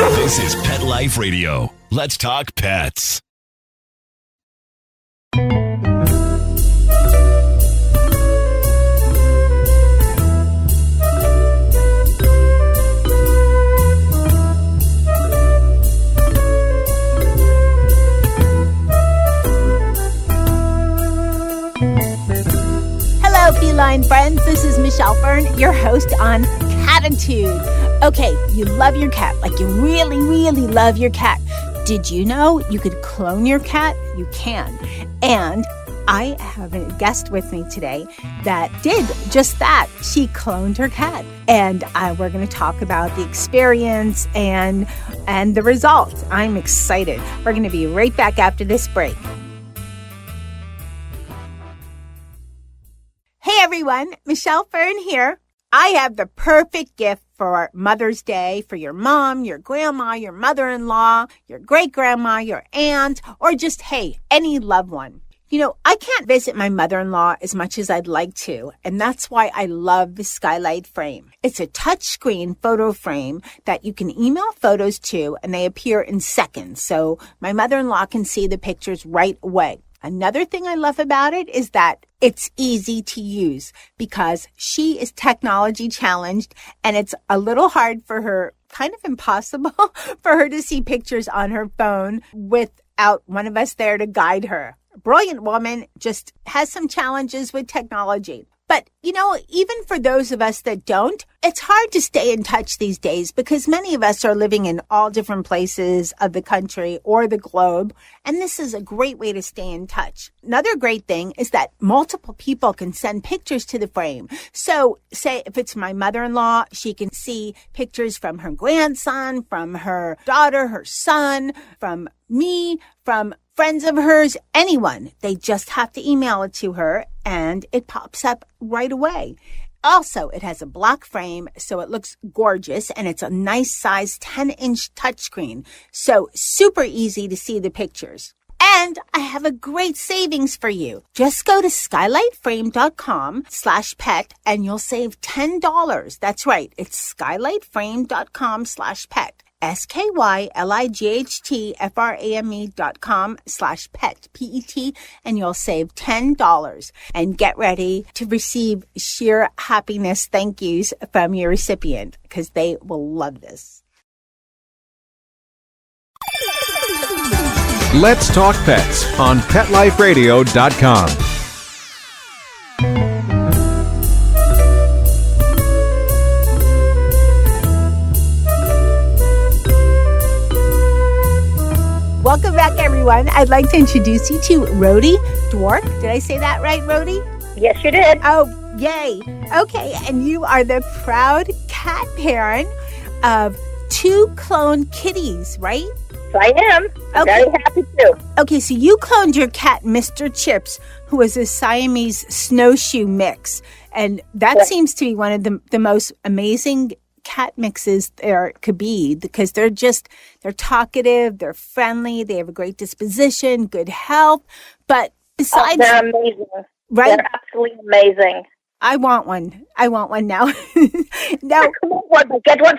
This is Pet Life Radio. Let's talk pets. Hello, feline friends. This is Michelle Fern, your host on Cattitude. Okay, you love your cat, like you really, really love your cat. Did you know you could clone your cat? You can. And I have a guest with me today that did just that. She cloned her cat. And we're going to talk about the experience and the results. I'm excited. We're going to be right back after this break. Hey everyone, Michelle Fern here. I have the perfect gift for Mother's Day for your mom, your grandma, your mother-in-law, your great-grandma, your aunt, or just, hey, any loved one. You know, I can't visit my mother-in-law as much as I'd like to, and that's why I love the Skylight Frame. It's a touchscreen photo frame that you can email photos to, and they appear in seconds, so my mother-in-law can see the pictures right away. Another thing I love about it is that it's easy to use because she is technology challenged and it's a little hard for her, kind of impossible for her to see pictures on her phone without one of us there to guide her. A brilliant woman, just has some challenges with technology. But, you know, even for those of us that don't, it's hard to stay in touch these days because many of us are living in all different places of the country or the globe, and this is a great way to stay in touch. Another great thing is that multiple people can send pictures to the frame. So, say if it's my mother-in-law, she can see pictures from her grandson, from her daughter, her son, from me, from friends of hers, anyone. They just have to email it to her and it pops up right away. Also, it has a black frame, so it looks gorgeous, and it's a nice size 10-inch touchscreen, so super easy to see the pictures. And I have a great savings for you. Just go to skylightframe.com/pet and you'll save $10. That's right. It's skylightframe.com/pet. skylightframe.com/pet, P-E-T, and you'll save $10. And get ready to receive sheer happiness thank yous from your recipient because they will love this. Let's Talk Pets on PetLifeRadio.com. Welcome back, everyone. I'd like to introduce you to Rodi Dwork. Did I say that right, Rodi? Yes, you did. Oh, yay. Okay, and you are the proud cat parent of 2 cloned kitties, right? I am. I'm very happy to. Okay, so you cloned your cat, Mr. Chips, who was a Siamese snowshoe mix. And that seems to be one of the most amazing cat mixes there could be because they're talkative, they're friendly, they have a great disposition, good health. But besides... they're amazing. Right? They're absolutely amazing. I want one now. Now, get one.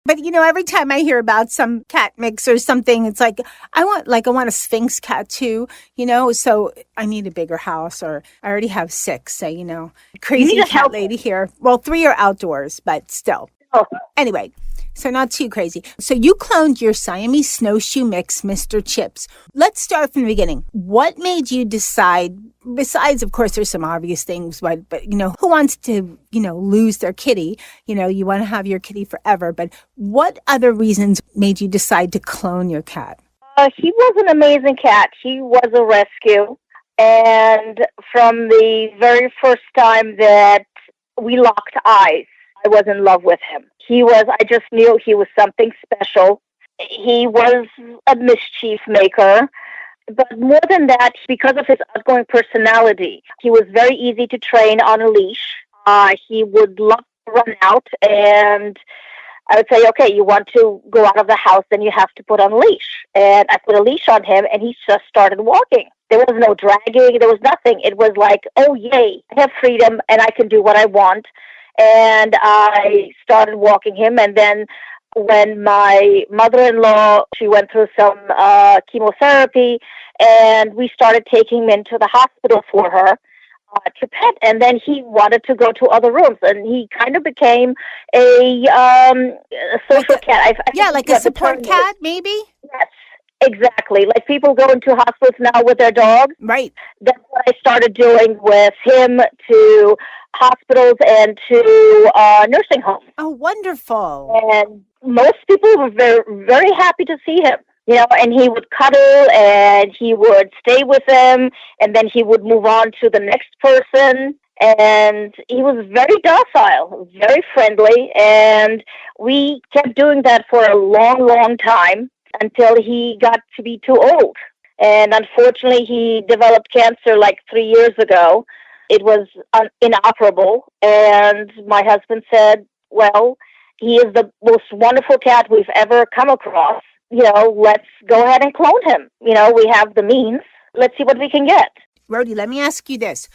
But, you know, every time I hear about some cat mix or something, it's like, I want a Sphinx cat too, you know, so I need a bigger house, or I already have 6, so, you know, crazy cat lady here. Well, 3 are outdoors, but still. Oh. Anyway, so not too crazy. So you cloned your Siamese snowshoe mix, Mr. Chips. Let's start from the beginning. What made you decide, besides, of course, there's some obvious things, but you know, who wants to, you know, lose their kitty? You know, you want to have your kitty forever, but what other reasons made you decide to clone your cat? He was an amazing cat. He was a rescue. And from the very first time that we locked eyes, I was in love with him. I just knew he was something special. He was a mischief maker. But more than that, because of his outgoing personality, he was very easy to train on a leash. He would love to run out, and I would say, okay, you want to go out of the house, then you have to put on a leash. And I put a leash on him, and he just started walking. There was no dragging. There was nothing. It was like, oh, yay, I have freedom, and I can do what I want. And I started walking him, and then when my mother-in-law, she went through some chemotherapy, and we started taking him into the hospital for her to pet. And then he wanted to go to other rooms, and he kind of became a social cat. Yeah, like a support cat, maybe? Yes, exactly. Like people go into hospitals now with their dogs. Right. That's what I started doing with him to hospitals and to nursing homes. Oh, wonderful. And most people were very, very happy to see him. You know, and he would cuddle and he would stay with them, and then he would move on to the next person. And he was very docile, very friendly, and we kept doing that for a long, long time until he got to be too old. And unfortunately, he developed cancer like 3 years ago. It was inoperable, and my husband said, well, he is the most wonderful cat we've ever come across. You know, let's go ahead and clone him. You know, we have the means. Let's see what we can get. Rodi, let me ask you this.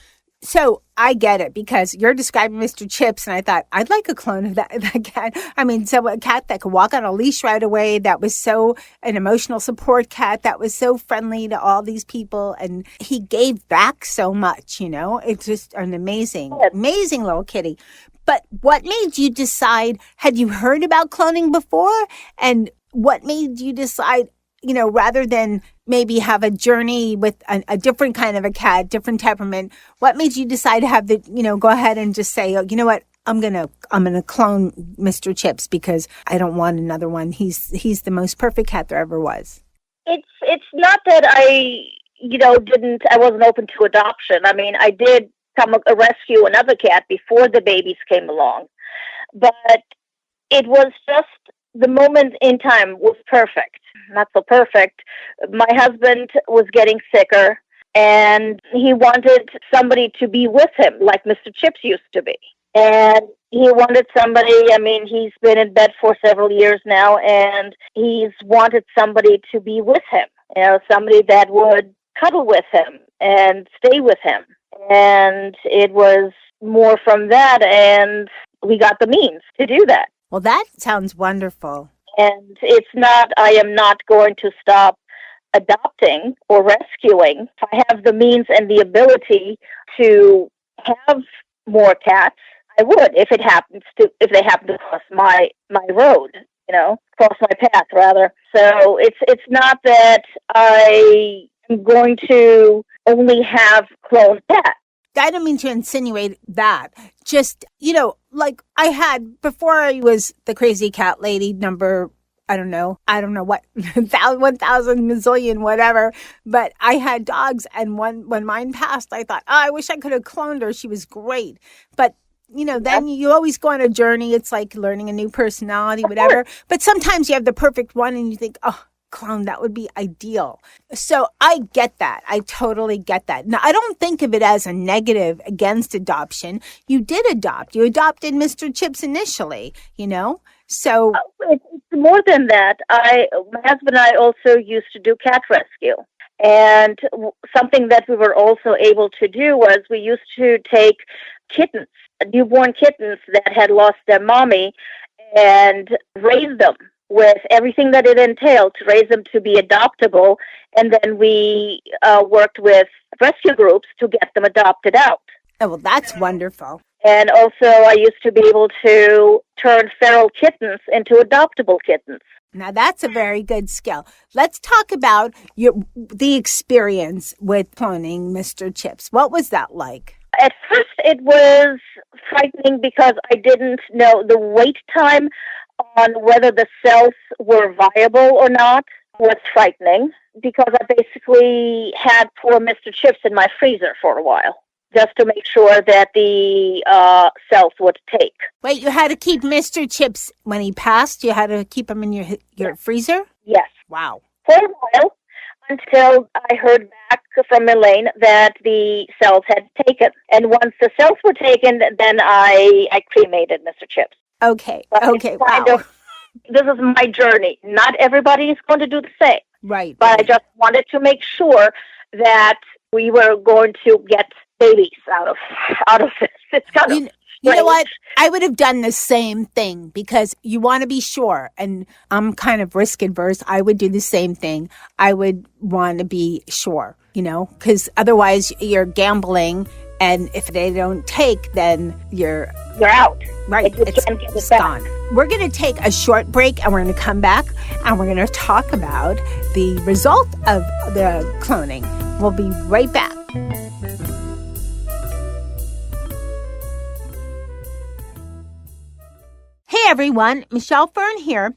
So I get it because you're describing Mr. Chips, and I thought, I'd like a clone of that cat. I mean, so a cat that could walk on a leash right away, that was so an emotional support cat, that was so friendly to all these people, and he gave back so much, you know? It's just an amazing little kitty. But what made you decide, had you heard about cloning before? And what made you decide, you know, rather than maybe have a journey with a different kind of a cat, different temperament, what made you decide to have go ahead and just say, oh, you know what, I'm gonna clone Mr. Chips because I don't want another one. He's the most perfect cat there ever was. It's not that I wasn't open to adoption. I mean, I did rescue another cat before the babies came along, but it was just the moment in time was perfect. Not so perfect. My husband was getting sicker, and he wanted somebody to be with him, like Mr. Chips used to be. And he wanted somebody, I mean, he's been in bed for several years now, and he's wanted somebody to be with him, you know, somebody that would cuddle with him and stay with him. And it was more from that, and we got the means to do that. Well, that sounds wonderful. And I am not going to stop adopting or rescuing. If I have the means and the ability to have more cats, I would, if they happen to cross my road, cross my path rather. So it's not that I am going to only have cloned cats. I don't mean to insinuate that. Just, like I had, before I was the crazy cat lady number, I don't know what, 1,000 mazillion, whatever. But I had dogs, and when mine passed, I thought, I wish I could have cloned her. She was great. But, then you always go on a journey. It's like learning a new personality, whatever. But sometimes you have the perfect one and you think, clone, that would be ideal. So I get that. I totally get that. Now, I don't think of it as a negative against adoption. You did adopt. You adopted Mr. Chips initially, So it's more than that. My husband and I also used to do cat rescue. And something that we were also able to do was we used to take kittens, newborn kittens that had lost their mommy, and raise them with everything that it entailed to raise them to be adoptable. And then we worked with rescue groups to get them adopted out. Oh, well, that's wonderful. And also I used to be able to turn feral kittens into adoptable kittens. Now, that's a very good skill. Let's talk about the experience with cloning Mr. Chips. What was that like? At first, it was frightening because I didn't know the wait time on whether the cells were viable or not was frightening, because I basically had poor Mr. Chips in my freezer for a while, just to make sure that the cells would take. Wait, you had to keep Mr. Chips when he passed? You had to keep him in your freezer? Yes. Wow. For a while, until I heard back from Elaine that the cells had taken. And once the cells were taken, then I cremated Mr. Chips. Okay. But okay. Wow. This is my journey. Not everybody is going to do the same. Right. But I just wanted to make sure that we were going to get babies out of this. It's kind of You know what? I would have done the same thing because you want to be sure. And I'm kind of risk adverse. I would do the same thing. I would want to be sure, because otherwise you're gambling. And if they don't take, then you're out. Right. It's gone. We're going to take a short break and we're going to come back and we're going to talk about the result of the cloning. We'll be right back. Hey everyone, Michelle Fern here.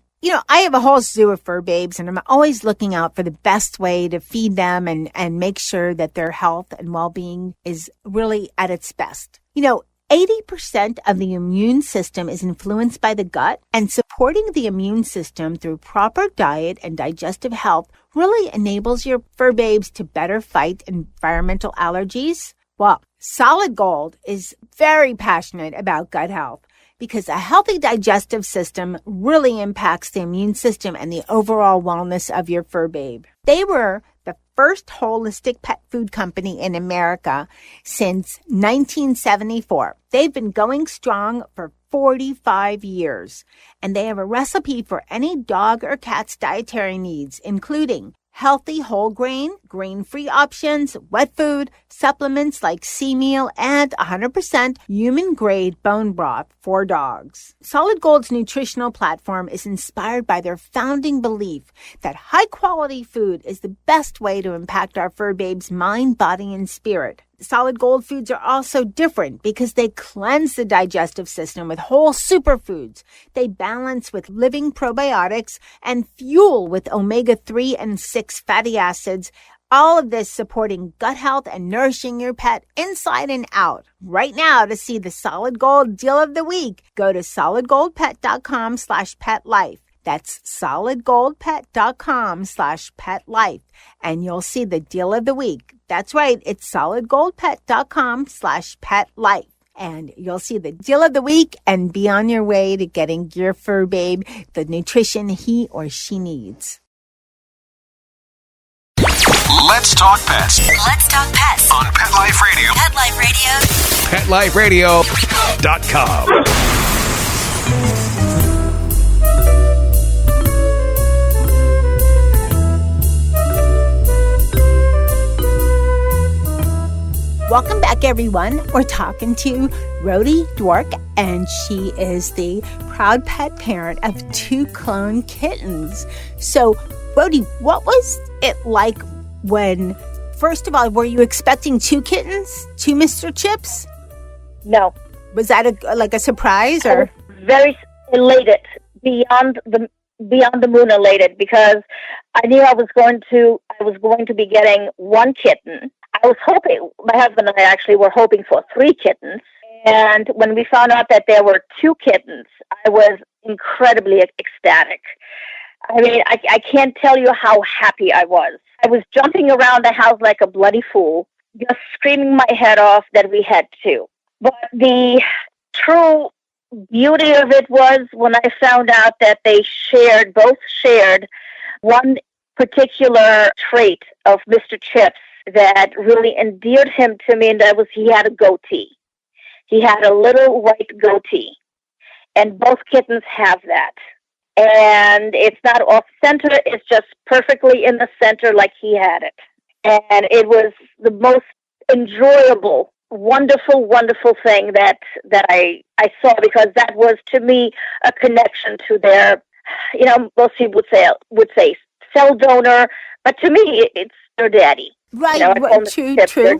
I have a whole zoo of fur babes and I'm always looking out for the best way to feed them and make sure that their health and well-being is really at its best. 80% of the immune system is influenced by the gut, and supporting the immune system through proper diet and digestive health really enables your fur babes to better fight environmental allergies. Well, Solid Gold is very passionate about gut health, because a healthy digestive system really impacts the immune system and the overall wellness of your fur babe. They were the first holistic pet food company in America since 1974. They've been going strong for 45 years, and they have a recipe for any dog or cat's dietary needs, including healthy whole grain-free options, wet food, supplements like sea meal, and 100% human-grade bone broth for dogs. Solid Gold's nutritional platform is inspired by their founding belief that high-quality food is the best way to impact our fur babe's mind, body, and spirit. Solid Gold foods are also different because they cleanse the digestive system with whole superfoods. They balance with living probiotics and fuel with omega-3 and 6 fatty acids. All of this supporting gut health and nourishing your pet inside and out. Right now, to see the Solid Gold deal of the week, go to solidgoldpet.com/petlife. That's solidgoldpet.com/petlife. And you'll see the deal of the week. That's right. It's solidgoldpet.com/petlife. And you'll see the deal of the week and be on your way to getting your fur babe the nutrition he or she needs. Let's talk pets. Let's talk pets On Pet Life Radio. Pet Life Radio. PetLifeRadio.com. Welcome back, everyone. We're talking to Rodi Dwork, and she is the proud pet parent of 2 clone kittens. So, Rodi, what was it like when, first of all, were you expecting 2 kittens? 2 Mr. Chips? No. Was that a surprise? Or? I was very elated, beyond the moon elated, because I knew I was going to be getting 1 kitten. I was hoping, my husband and I actually were hoping for 3 kittens. And when we found out that there were 2 kittens, I was incredibly ecstatic. I mean, I can't tell you how happy I was. I was jumping around the house like a bloody fool, just screaming my head off that we had 2. But the true beauty of it was when I found out that they both shared one particular trait of Mr. Chips that really endeared him to me, and that was he had a goatee. He had a little white goatee, and both kittens have that. And it's not off center, it's just perfectly in the center like he had it. And it was the most enjoyable, wonderful, wonderful thing that I saw, because that was, to me, a connection to their, most people would say cell donor, but to me, it's their daddy. Right, true.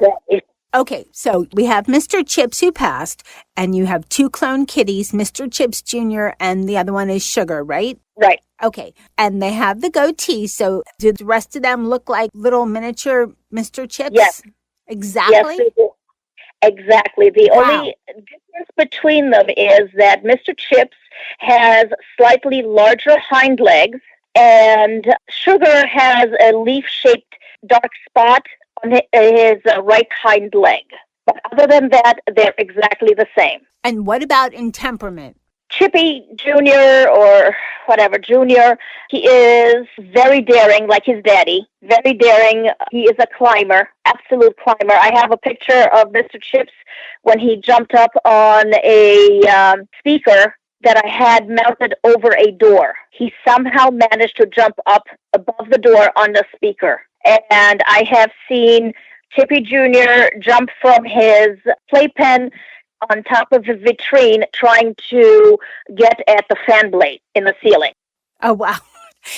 Okay, so we have Mr. Chips who passed, and you have 2 clone kitties, Mr. Chips Jr., and the other one is Sugar, right? Right. Okay, and they have the goatee, so do the rest of them look like little miniature Mr. Chips? Yes. Exactly? Yes, they do. Exactly. The only difference between them is that Mr. Chips has slightly larger hind legs, and Sugar has a leaf-shaped dark spot on his right hind leg. But other than that, they're exactly the same. And what about in temperament? Chippy Jr. or whatever, Junior, he is very daring, like his daddy. Very daring. He is a climber, absolute climber. I have a picture of Mr. Chips when he jumped up on a speaker that I had mounted over a door. He somehow managed to jump up above the door on the speaker. And I have seen Chippy Jr. jump from his playpen on top of the vitrine trying to get at the fan blade in the ceiling. Oh, wow.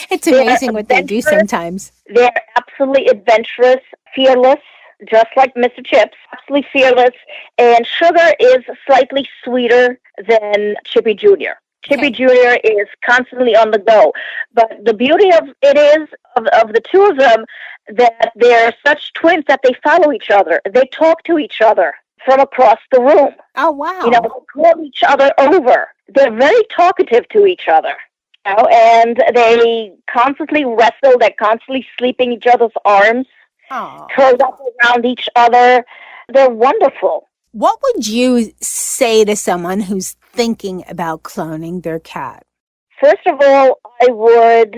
It's amazing what they do sometimes. They're absolutely adventurous, fearless, just like Mr. Chips, absolutely fearless. And Sugar is slightly sweeter than Chippy Jr. Chippy Jr. is constantly on the go. But the beauty of it is, of the two of them, that they're such twins that they follow each other. They talk to each other from across the room. Oh, wow. You know, they call each other over. They're very talkative to each other. You know, and they constantly wrestle. They're constantly sleeping in each other's arms, curled up around each other. They're wonderful. What would you say to someone who's thinking about cloning their cat? First of all, I would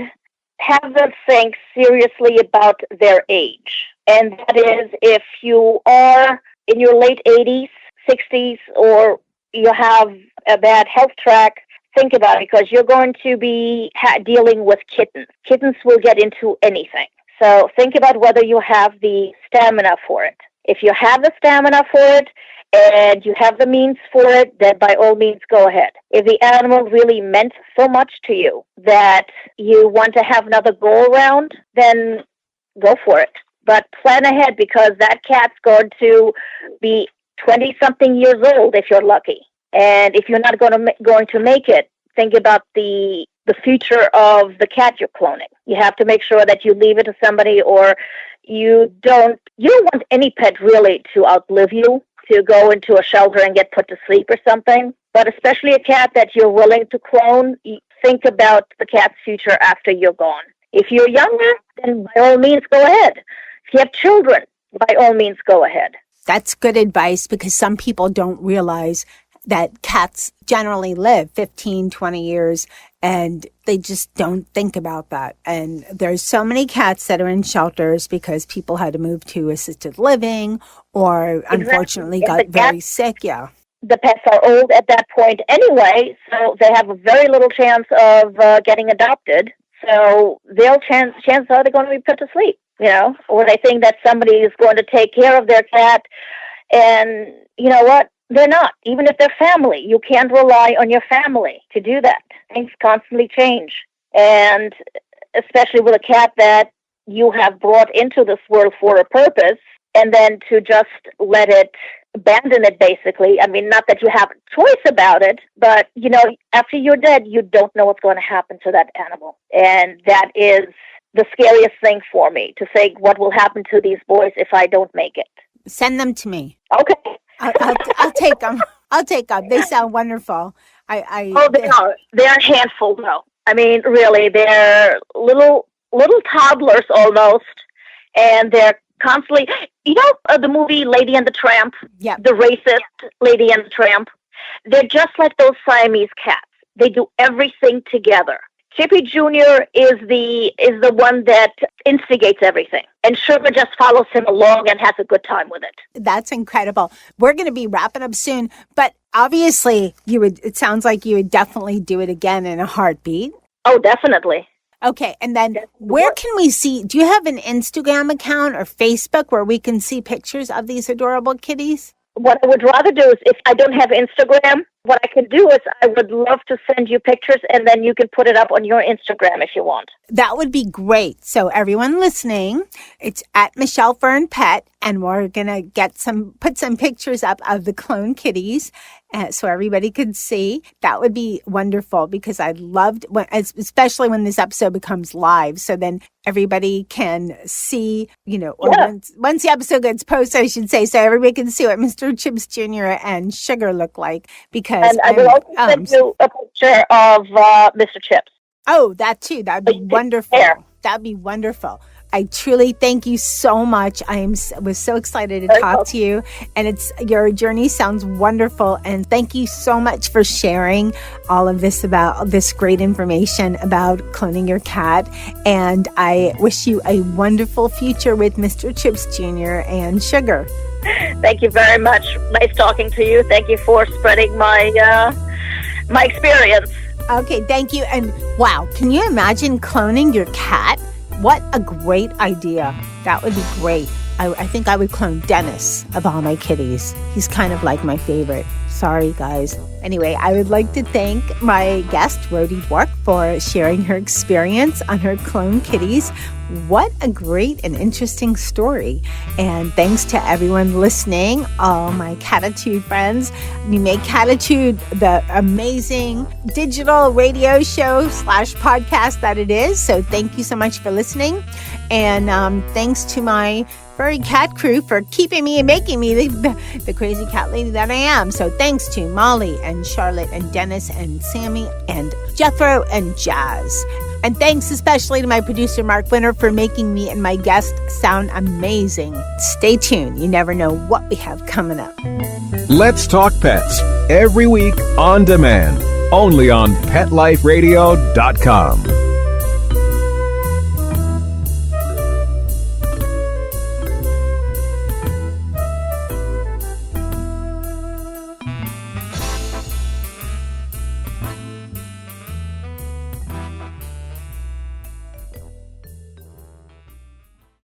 have them think seriously about their age. And that is, if you are in your late 80s, 60s, or you have a bad health track, think about it, because you're going to be dealing with kittens. Kittens will get into anything. So think about whether you have the stamina for it. If you have the stamina for it and you have the means for it, then by all means go ahead. If the animal really meant so much to you that you want to have another go around, then go for it. But plan ahead, because that cat's going to be 20-something years old if you're lucky. And if you're not going to make it, think about the future of the cat you're cloning. You have to make sure that you leave it to somebody, or you don't want any pet really to outlive you, to go into a shelter and get put to sleep or something. But especially a cat that you're willing to clone, think about the cat's future after you're gone. If you're younger, then by all means go ahead. If you have children, by all means go ahead. That's good advice, because some people don't realize that cats generally live 15, 20 years, and they just don't think about that. And there's so many cats that are in shelters because people had to move to assisted living or unfortunately got very sick. Yeah. The pets are old at that point anyway, so they have a very little chance of getting adopted. So chances are they're going to be put to sleep, you know, or they think that somebody is going to take care of their cat. And you know what? They're not. Even if they're family, you can't rely on your family to do that. Things constantly change. And especially with a cat that you have brought into this world for a purpose, and then to just abandon it, basically. I mean, not that you have a choice about it, but, you know, after you're dead, you don't know what's going to happen to that animal. And that is the scariest thing for me, to say what will happen to these boys if I don't make it. Send them to me. Okay. I'll take them. I'll take them. They sound wonderful. They are. They're a handful, though. I mean, really, they're little toddlers almost, and they're constantly, you know, the movie Lady and the Tramp. Yeah. The racist Lady and the Tramp. They're just like those Siamese cats. They do everything together. Chippy Jr. is the one that instigates everything, and Sugar just follows him along and has a good time with it. That's incredible. We're going to be wrapping up soon, but obviously it sounds like you would definitely do it again in a heartbeat. Oh, definitely. Okay, and then where can we see, do you have an Instagram account or Facebook where we can see pictures of these adorable kitties? What I would rather do is, if I don't have Instagram, what I could do is I would love to send you pictures, and then you can put it up on your Instagram if you want. That would be great. So everyone listening, it's at Michelle Fern Pet, and we're going to put some pictures up of the clone kitties so everybody could see. That would be wonderful, because I loved, especially when this episode becomes live, so then everybody can see, you know, or once the episode gets posted, I should say, so everybody can see what Mr. Chips Jr. and Sugar look like. Because I will also send you a picture of Mr. Chips. Oh, that too. That'd be wonderful. That'd be wonderful. I truly thank you so much. Was so excited to talk to you, and your journey sounds wonderful. And thank you so much for sharing all of this about this great information about cloning your cat. And I wish you a wonderful future with Mr. Chips Jr. and Sugar. Thank you very much. Nice talking to you. Thank you for spreading my experience. Okay, thank you. And wow, can you imagine cloning your cat? What a great idea. That would be great. I think I would clone Dennis of all my kitties. He's kind of like my favorite. Sorry, guys. Anyway, I would like to thank my guest, Rodi Dwork, for sharing her experience on her clone kitties. What a great and interesting story. And thanks to everyone listening, all my Cattitude friends. We make Cattitude the amazing digital radio show / podcast that it is. So thank you so much for listening. And thanks to my furry cat crew for keeping me and making me the crazy cat lady that I am. So thanks to Molly and Charlotte and Dennis and Sammy and Jethro and Jazz. And thanks especially to my producer, Mark Winter, for making me and my guests sound amazing. Stay tuned. You never know what we have coming up. Let's Talk Pets, every week on demand, only on PetLifeRadio.com.